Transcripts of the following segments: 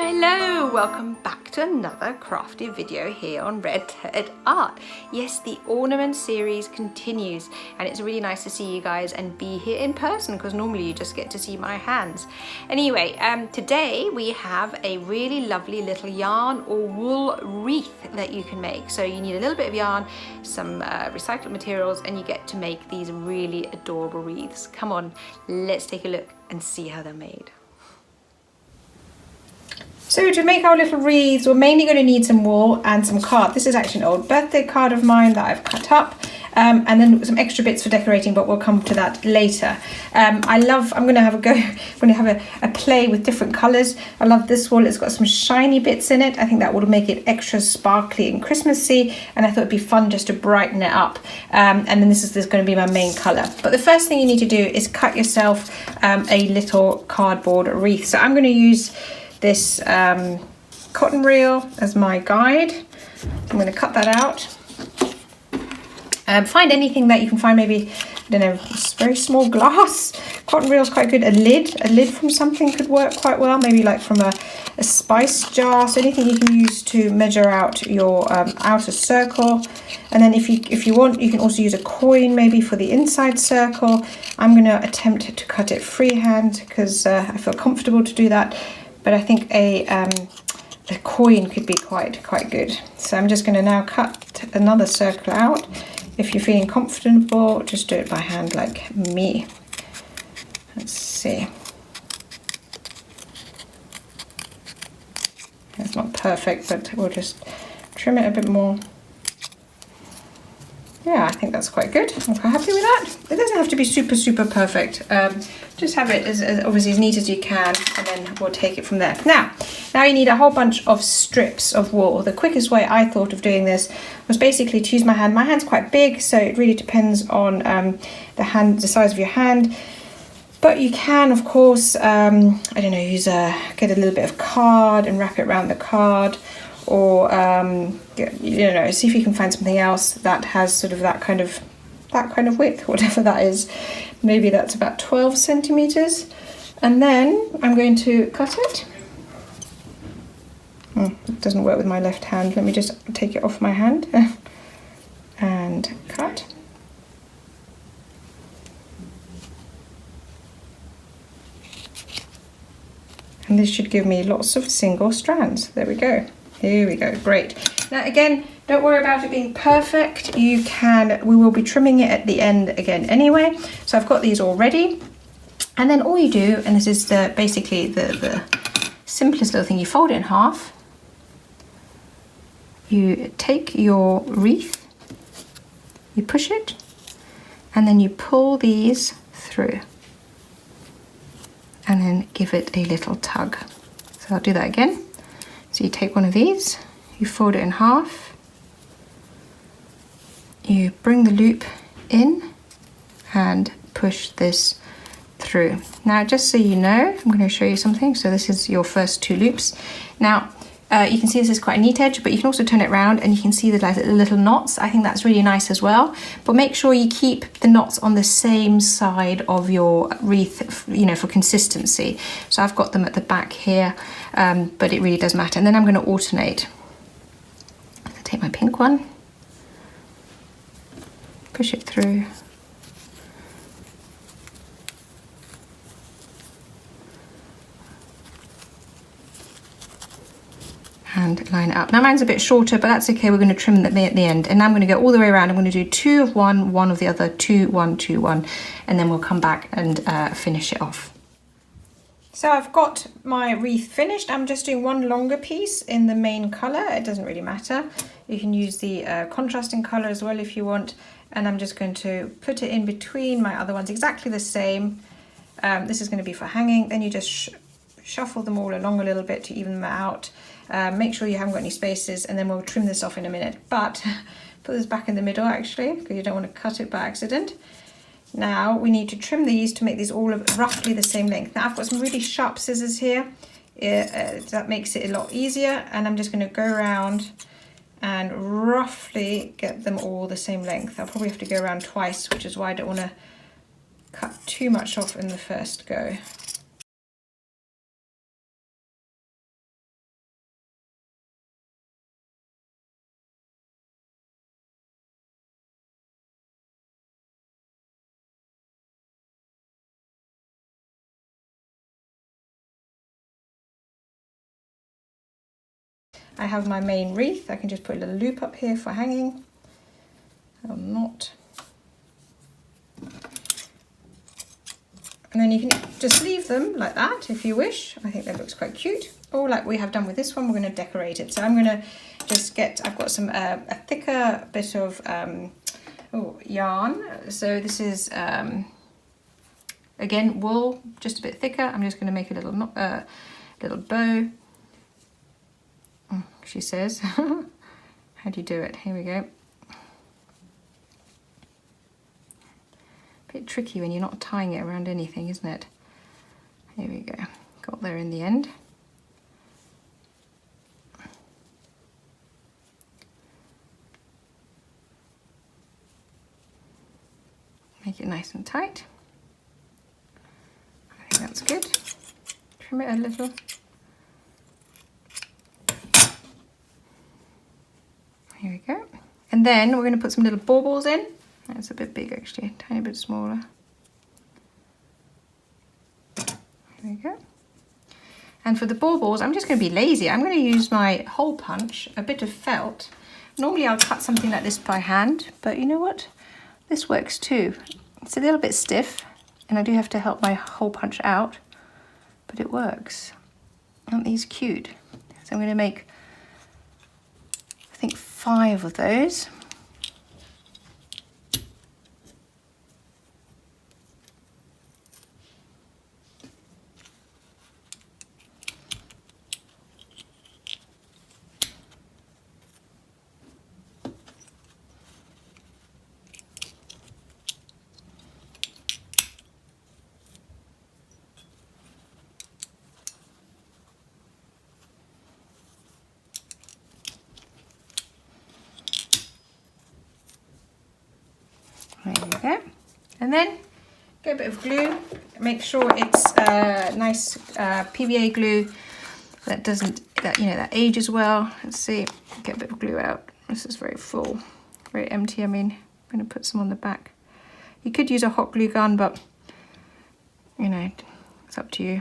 Hello, welcome back to another crafty video here on Red Thread Art. Yes, the ornament series continues and it's really nice to see you guys and be here in person because normally you just get to see my hands. Anyway, today we have a really lovely little yarn or wool wreath that you can make. So you need a little bit of yarn, some recycled materials, and you get to make these really adorable wreaths. Come on, let's take a look and see how they're made. So to make our little wreaths, we're mainly going to need some wool and some card. This is actually an old birthday card of mine that I've cut up, and then some extra bits for decorating, but we'll come to that later. I'm going to have a go, I'm going to have a play with different colours. I love this wool, it's got some shiny bits in it. I think that will make it extra sparkly and Christmassy, and I thought it'd be fun just to brighten it up. And then this is going to be my main colour. But the first thing you need to do is cut yourself a little cardboard wreath. So I'm going to use this cotton reel as my guide. I'm going to cut that out. Find anything that you can find, maybe, I don't know, very small glass. Cotton reel is quite good. A lid from something could work quite well, maybe like from a spice jar. So anything you can use to measure out your outer circle. And then if you want, you can also use a coin maybe for the inside circle. I'm going to attempt to cut it freehand because I feel comfortable to do that. But I think a coin could be quite good. So I'm just going to now cut another circle out. If you're feeling comfortable, just do it by hand like me. Let's see. It's not perfect, but we'll just trim it a bit more. Yeah, I think that's quite good. I'm quite happy with that. It doesn't have to be super perfect. Just have it as obviously as neat as you can, and then we'll take it from there. Now you need a whole bunch of strips of wool. The quickest way I thought of doing this was basically to use my hand. My hand's quite big, so it really depends on the size of your hand. But you can, of course, I don't know, get a little bit of card and wrap it around the card. Or see if you can find something else that has sort of that kind of width, whatever that is. Maybe that's about 12 centimeters. And then I'm going to cut it. It doesn't work with my left hand. Let me just take it off my hand and cut. And this should give me lots of single strands. There we go. Here we go, great. Now again, don't worry about it being perfect. We will be trimming it at the end again anyway. So I've got these all ready. And then all you do, and this is basically the simplest little thing, you fold it in half. You take your wreath, you push it, and then you pull these through. And then give it a little tug. So I'll do that again. So you take one of these, you fold it in half, you bring the loop in and push this through. Now just so you know, I'm going to show you something. So this is your first two loops. Now you can see this is quite a neat edge, but you can also turn it around and you can see the little knots. I think that's really nice as well. But make sure you keep the knots on the same side of your wreath, for consistency. So I've got them at the back here, but it really does matter. And then I'm going to alternate. I'll take my pink one, push it through. And line it up. Now mine's a bit shorter, but that's okay. We're going to trim at the end. And now I'm going to go all the way around. I'm going to do 2 of one, 1 of the other, 2, 1, 2, 1, and then we'll come back and finish it off. So I've got my wreath finished. I'm just doing one longer piece in the main colour. It doesn't really matter. You can use the contrasting colour as well if you want. And I'm just going to put it in between my other ones, exactly the same. This is going to be for hanging. Then you just shuffle them all along a little bit to even them out. Make sure you haven't got any spaces, and then we'll trim this off in a minute. But put this back in the middle actually, because you don't want to cut it by accident. Now we need to trim these to make these all of roughly the same length. Now I've got some really sharp scissors here. That makes it a lot easier, and I'm just going to go around and roughly get them all the same length. I'll probably have to go around twice, which is why I don't want to cut too much off in the first go. I have my main wreath. I can just put a little loop up here for hanging. Or not. And then you can just leave them like that if you wish. I think that looks quite cute. Or like we have done with this one, we're going to decorate it. So I'm going to just get, I've got some a thicker bit of yarn. So this is again wool, just a bit thicker. I'm just going to make a little bow. She says, how do you do it? Here we go. Bit tricky when you're not tying it around anything, isn't it? Here we go. Got there in the end. Make it nice and tight. I think that's good. Trim it a little. Here we go. And then we're going to put some little baubles in. That's a bit big actually, a tiny bit smaller. There we go. And for the baubles, I'm just going to be lazy. I'm going to use my hole punch, a bit of felt. Normally I'll cut something like this by hand, but you know what? This works too. It's a little bit stiff, and I do have to help my hole punch out, but it works. Aren't these cute? So I'm going to make, I think, 5 of those. There we go. And then get a bit of glue. Make sure it's nice PVA glue that that ages well. Let's see. Get a bit of glue out. This is very full, very empty. I mean, I'm going to put some on the back. You could use a hot glue gun, but you know, it's up to you.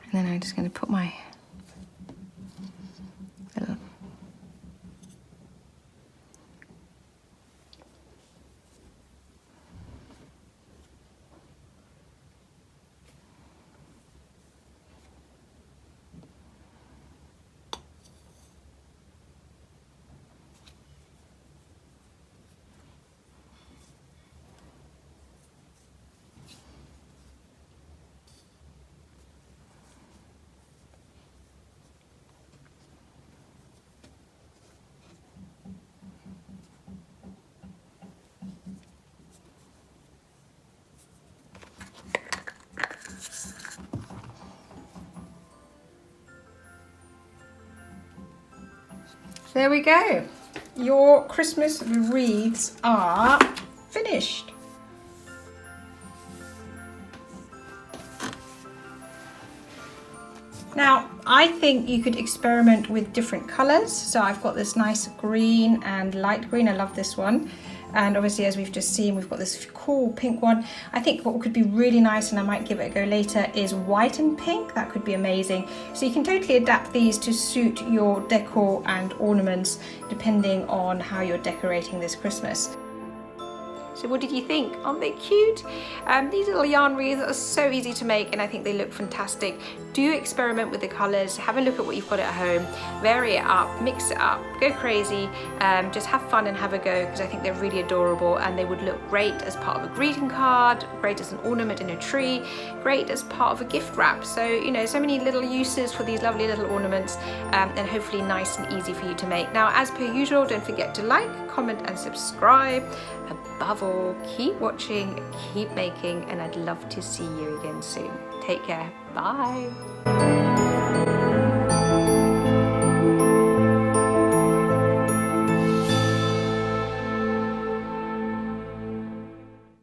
And then I'm just going to put my little There we go. Your Christmas wreaths are finished. Now, I think you could experiment with different colours. So I've got this nice green and light green. I love this one. And obviously, as we've just seen, we've got this cool pink one. I think what could be really nice, and I might give it a go later, is white and pink. That could be amazing. So you can totally adapt these to suit your decor and ornaments, depending on how you're decorating this Christmas. So what did you think? Aren't they cute? These little yarn wreaths are so easy to make, and I think they look fantastic. Do experiment with the colours, have a look at what you've got at home, vary it up, mix it up, go crazy, just have fun and have a go, because I think they're really adorable and they would look great as part of a greeting card, great as an ornament in a tree, great as part of a gift wrap. So, you know, so many little uses for these lovely little ornaments, and hopefully nice and easy for you to make. Now, as per usual, don't forget to like, comment and subscribe. Above all, keep watching, keep making, and I'd love to see you again soon. Take care. Bye.